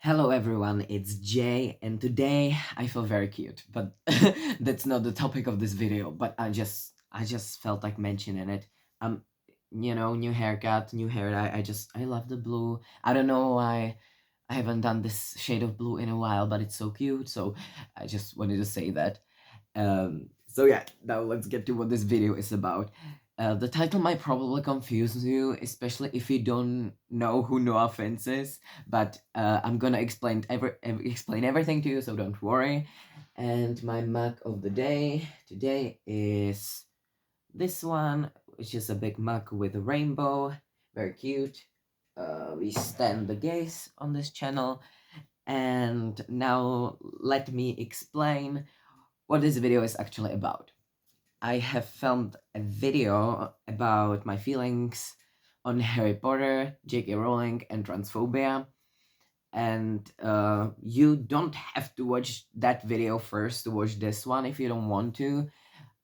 Hello everyone, it's Jay, and today I feel very cute, but that's not the topic of this video, but I just felt like mentioning it. Um new haircut, new hair dye. I love the blue. I don't know why I haven't done this shade of blue in a while, but it's so cute, so I just wanted to say that. So yeah, now let's get to what this video is about. The title might probably confuse you, especially if you don't know who NoahFinnce is, but I'm gonna explain everything to you, so don't worry. And my mug of the day today is this one, which is a big mug with a rainbow, very cute. We stand the gaze on this channel, and now let me explain what this video is actually about. I have filmed a video about my feelings on Harry Potter, J.K. Rowling, and transphobia. And you don't have to watch that video first to watch this one if you don't want to.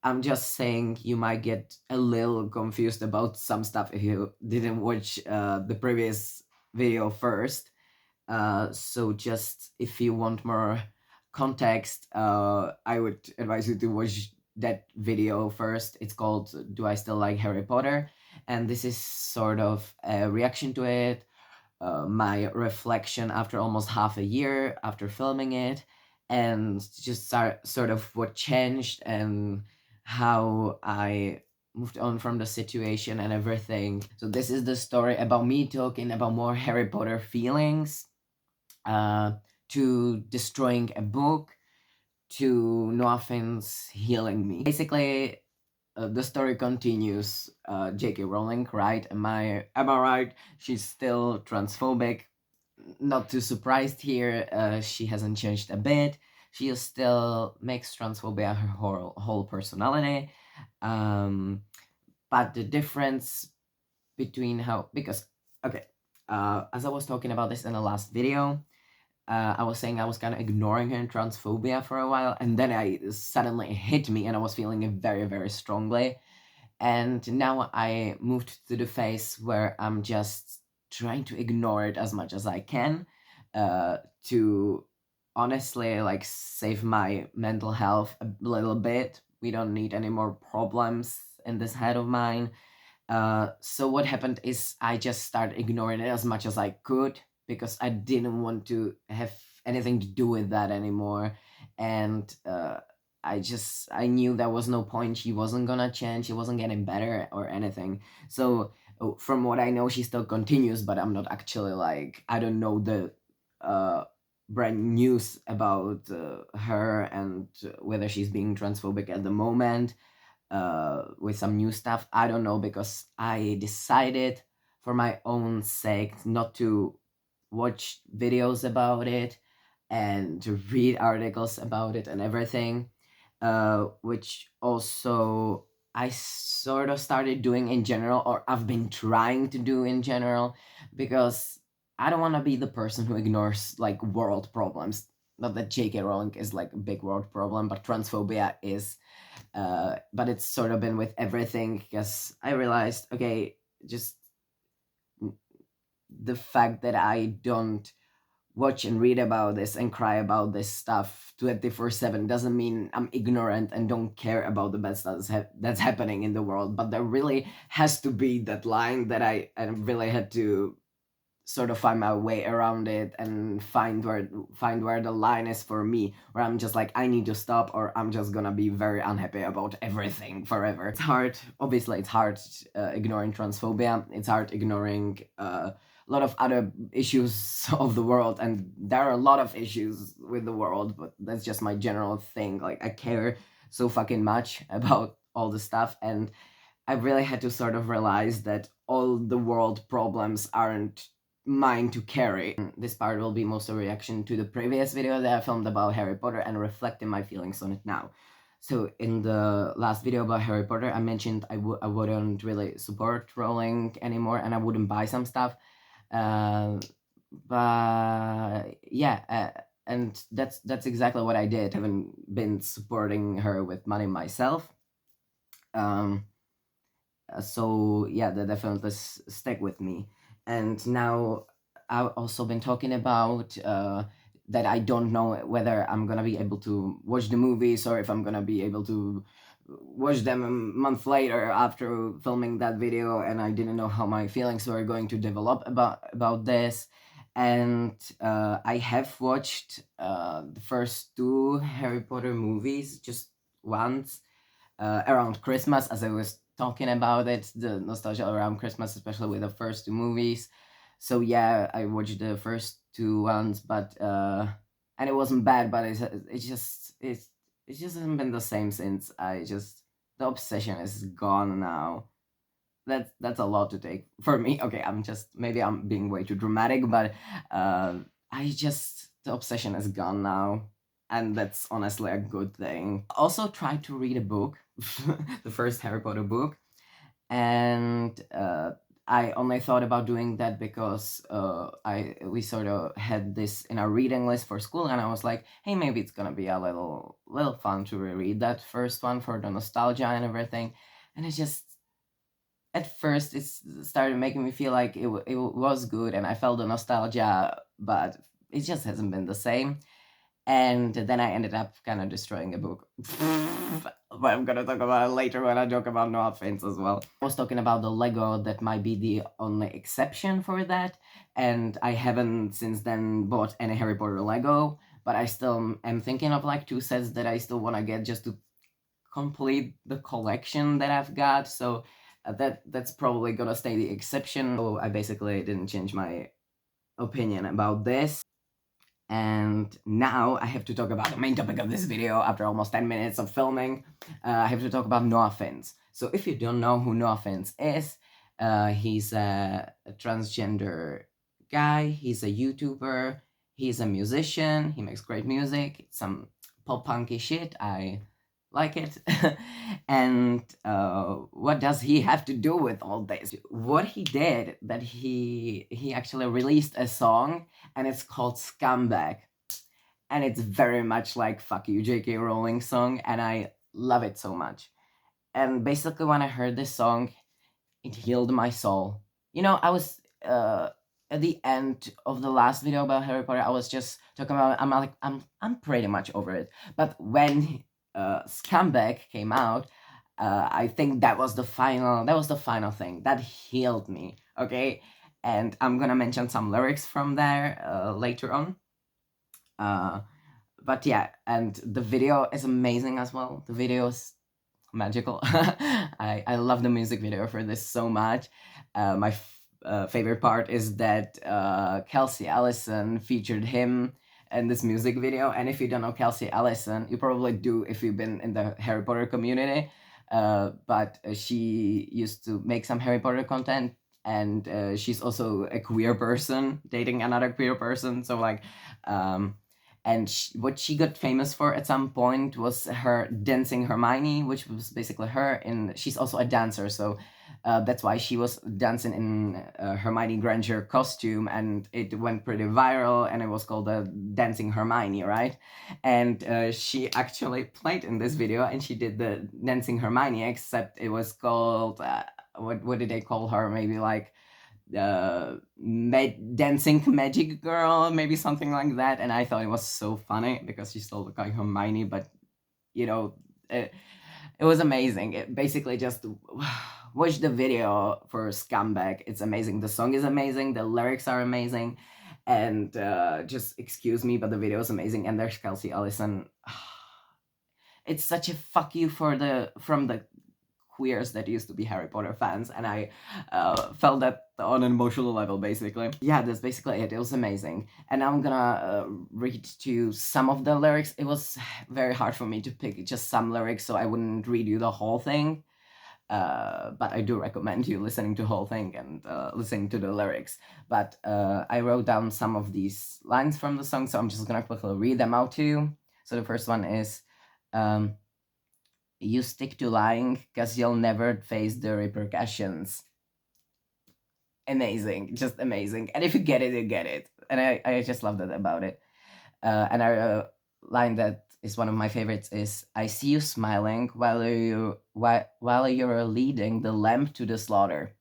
I'm just saying you might get a little confused about some stuff if you didn't watch the previous video first. So just if you want more context, I would advise you to watch that video first. It's called "Do I Still Like Harry Potter?" And this is sort of a reaction to it, my reflection after almost half a year after filming it, and just sort of what changed and how I moved on from the situation and everything. So this is the story about me talking about more Harry Potter feelings, uh, to destroying a book, to NoahFinnce healing me. Basically, the story continues. J.K. Rowling, right? Am I right? She's still transphobic. Not too surprised here. She hasn't changed a bit. She still makes transphobia her whole personality. Um, but the difference between how because okay, as I was talking about this in the last video, I was saying I was kind of ignoring her transphobia for a while, and then suddenly it hit me, and I was feeling it very, very strongly. And now I moved to the phase where I'm just trying to ignore it as much as I can, to honestly like save my mental health a little bit. We don't need any more problems in this head of mine. So what happened is I just started ignoring it as much as I could because I didn't want to have anything to do with that anymore. And I knew there was no point. She wasn't gonna change. She wasn't getting better or anything. So from what I know, she still continues, but I'm not actually like, I don't know the uh, brand news about her and whether she's being transphobic at the moment, with some new stuff. I don't know, because I decided for my own sake not to watch videos about it and to read articles about it and everything, which also I sort of started doing in general, or I've been trying to do in general, because I don't want to be the person who ignores like world problems. Not that J.K. Rowling is like a big world problem, but transphobia is. But it's sort of been with everything, because I realized, okay, just the fact that I don't watch and read about this and cry about this stuff 24/7 doesn't mean I'm ignorant and don't care about the bad stuff that's happening in the world. But there really has to be that line that I really had to sort of find my way around it and find where the line is for me, where I'm just like, I need to stop, or I'm just gonna be very unhappy about everything forever. It's hard, obviously it's hard, ignoring transphobia. It's hard ignoring a lot of other issues of the world, and there are a lot of issues with the world, but that's just my general thing. Like, I care so fucking much about all the stuff, and I really had to sort of realize that all the world problems aren't mine to carry. This part will be mostly a reaction to the previous video that I filmed about Harry Potter and reflecting my feelings on it now. So in the last video about Harry Potter, I mentioned I wouldn't really support Rowling anymore, and I wouldn't buy some stuff. But yeah, and that's exactly what I did. I haven't been supporting her with money myself. So yeah, that definitely stick with me. And now I've also been talking about that I don't know whether I'm gonna be able to watch the movies or if I'm gonna be able to watch them a month later after filming that video, and I didn't know how my feelings were going to develop about this. And I have watched the first two Harry Potter movies just once around Christmas, as I was talking about it, the nostalgia around Christmas, especially with the first two movies. So yeah, I watched the first two ones, but and it wasn't bad, but it just hasn't been the same since. I just the obsession is gone now. That's a lot to take for me. Okay, I'm just maybe I'm being way too dramatic, but I just the obsession is gone now, and that's honestly a good thing. Also tried to read a book, the first Harry Potter book, and I only thought about doing that because we sort of had this in our reading list for school, and I was like, hey, maybe it's gonna be a little fun to reread that first one for the nostalgia and everything, and it just at first it started making me feel like it was good, and I felt the nostalgia, but it just hasn't been the same. And then I ended up kind of destroying a book. But I'm gonna talk about it later when I talk about NoahFinnce as well. I was talking about the Lego that might be the only exception for that, and I haven't since then bought any Harry Potter Lego, but I still am thinking of like two sets that I still want to get just to complete the collection that I've got. So that's probably gonna stay the exception. So I basically didn't change my opinion about this. And now I have to talk about the main topic of this video after almost 10 minutes of filming. I have to talk about NoahFinnce. So if you don't know who NoahFinnce is, he's a transgender guy, he's a YouTuber, he's a musician, he makes great music, some pop punky shit, I like it. And what does he have to do with all this? What he did, that he actually released a song, and it's called Scumbag, and it's very much like fuck you JK Rowling song, and I love it so much. And basically when I heard this song, it healed my soul. You know, I was at the end of the last video about Harry Potter, I was just talking about I'm pretty much over it. But when Scumbag came out, I think that was the final thing that healed me. Okay, and I'm gonna mention some lyrics from there later on. But yeah, and the video is amazing as well. The video is magical. I love the music video for this so much. My favorite part is that Kelsey Allison featured him in this music video. And if you don't know Kelsey Allison, you probably do if you've been in the Harry Potter community. But she used to make some Harry Potter content, and she's also a queer person dating another queer person. So like, and what she got famous for at some point was her dancing Hermione, which was basically her. And she's also a dancer, so that's why she was dancing in Hermione Granger costume, and it went pretty viral, and it was called the Dancing Hermione, right? And she actually played in this video, and she did the Dancing Hermione, except it was called what did they call her? Maybe like dancing magic girl, maybe something like that. And I thought it was so funny because she still looked like Hermione, but you know, it was amazing. It basically just watch the video for Scumbag. It's amazing. The song is amazing, the lyrics are amazing, and just excuse me, but the video is amazing. And there's Kelsey Allison. It's such a fuck you from the queers that used to be Harry Potter fans, and I felt that on an emotional level, basically. Yeah, that's basically it. It was amazing. And I'm gonna read to some of the lyrics. It was very hard for me to pick just some lyrics, so I wouldn't read you the whole thing. But I do recommend you listening to the whole thing and listening to the lyrics. But I wrote down some of these lines from the song, so I'm just gonna quickly read them out to you. So the first one is, you stick to lying because you'll never face the repercussions. Amazing, just amazing. And if you get it, you get it. And I just love that about it. And our line that is one of my favorites is, I see you smiling while you're leading the lamb to the slaughter.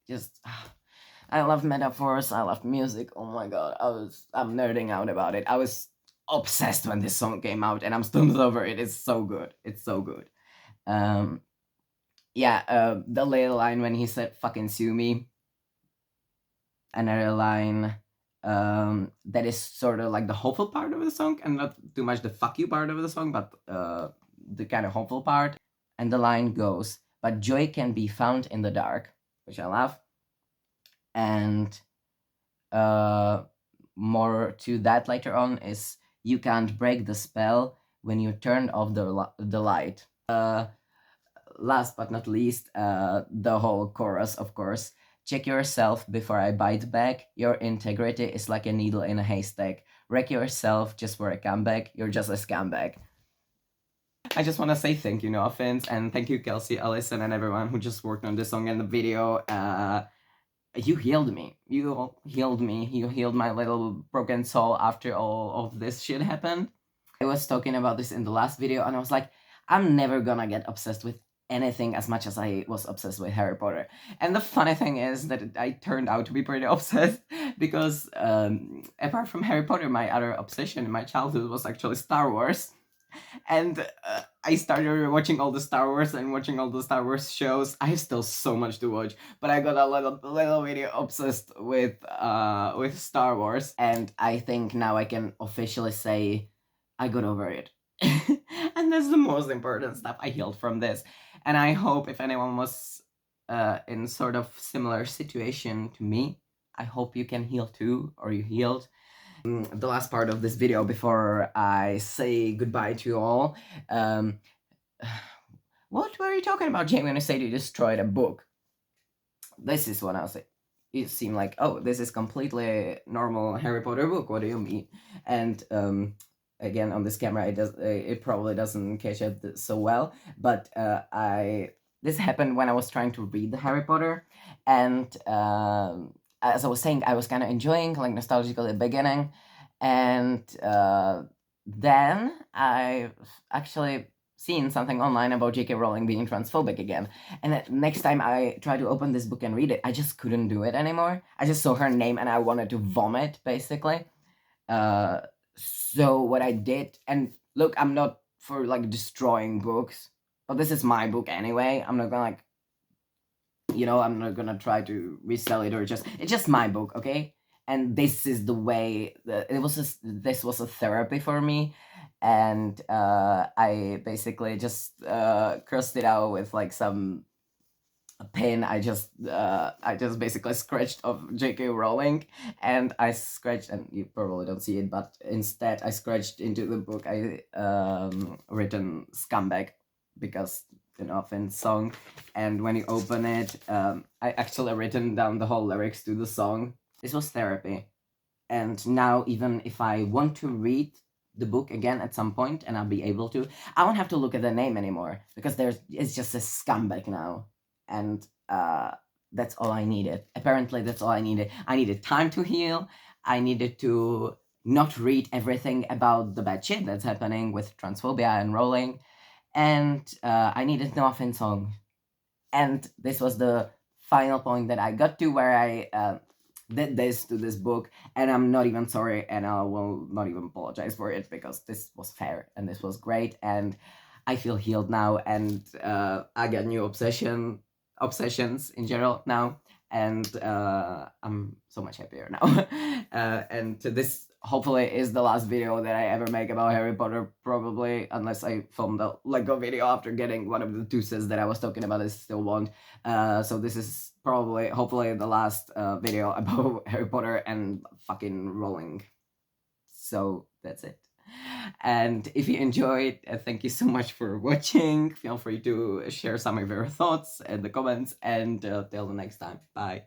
Just I love metaphors, I love music. Oh my god, I'm nerding out about it. I was obsessed when this song came out, and I'm still over it. It's so good. It's so good. Um, yeah, the little line when he said "fucking sue me," another line that is sort of like the hopeful part of the song, and not too much the "fuck you" part of the song, but the kind of hopeful part. And the line goes, "But joy can be found in the dark," which I love. And uh, more to that later on is, "You can't break the spell when you turn off the light." Last but not least, the whole chorus, of course. "Check yourself before I bite back. Your integrity is like a needle in a haystack. Wreck yourself just for a comeback. You're just a scumbag." I just want to say thank you, NoahFinnce, and thank you, Kelsey, Allison, and everyone who just worked on this song and the video. You healed me. You healed me. You healed my little broken soul after all of this shit happened. I was talking about this in the last video, and I was like, I'm never gonna get obsessed with anything as much as I was obsessed with Harry Potter. And the funny thing is that I turned out to be pretty obsessed, because apart from Harry Potter, my other obsession in my childhood was actually Star Wars. And I started watching all the Star Wars and watching all the Star Wars shows. I have still so much to watch, but I got a little bit obsessed with Star Wars, and I think now I can officially say I got over it. And that's the most important stuff. I healed from this, and I hope if anyone was in sort of similar situation to me, I hope you can heal too, or you healed. The last part of this video before I say goodbye to you all. What were you talking about, Jamie, when you said you destroyed a book? This is what I was saying. It seemed like, oh, this is completely normal Harry Potter book. What do you mean? And again, on this camera, it probably doesn't catch it so well. But this happened when I was trying to read the Harry Potter, and as I was saying, I was kind of enjoying, like, nostalgically the beginning, and then I actually seen something online about J.K. Rowling being transphobic again. And the next time I tried to open this book and read it, I just couldn't do it anymore. I just saw her name and I wanted to vomit, basically. So what I did, and look, I'm not for, like, destroying books, but this is my book anyway. I'm not gonna, like, I'm not gonna try to resell it, or it's just my book, okay? And this is the way this was a therapy for me, and I basically just crossed it out with, like, a pen. I just basically scratched off J.K. Rowling, and I scratched, and you probably don't see it, but instead I scratched into the book. I written "scumbag," because NoahFinnce song, and when you open it, I actually written down the whole lyrics to the song. This was therapy, and now even if I want to read the book again at some point, and I'll be able to, I won't have to look at the name anymore, because it's just a scumbag now, and that's all I needed. Apparently, that's all I needed. I needed time to heal. I needed to not read everything about the bad shit that's happening with transphobia and Rowling, and I needed NoahFinnce song. And this was the final point that I got to, where I did this to this book, and I'm not even sorry, and I will not even apologize for it, because this was fair and this was great, and I feel healed now, and I got new obsessions in general now, and I'm so much happier now. And this hopefully is the last video that I ever make about Harry Potter, probably, unless I film the Lego video after getting one of the deuces that I was talking about. I still won't. So this is probably, hopefully, the last video about Harry Potter and fucking Rowling. So that's it. And if you enjoyed, thank you so much for watching. Feel free to share some of your thoughts in the comments, and till the next time. Bye.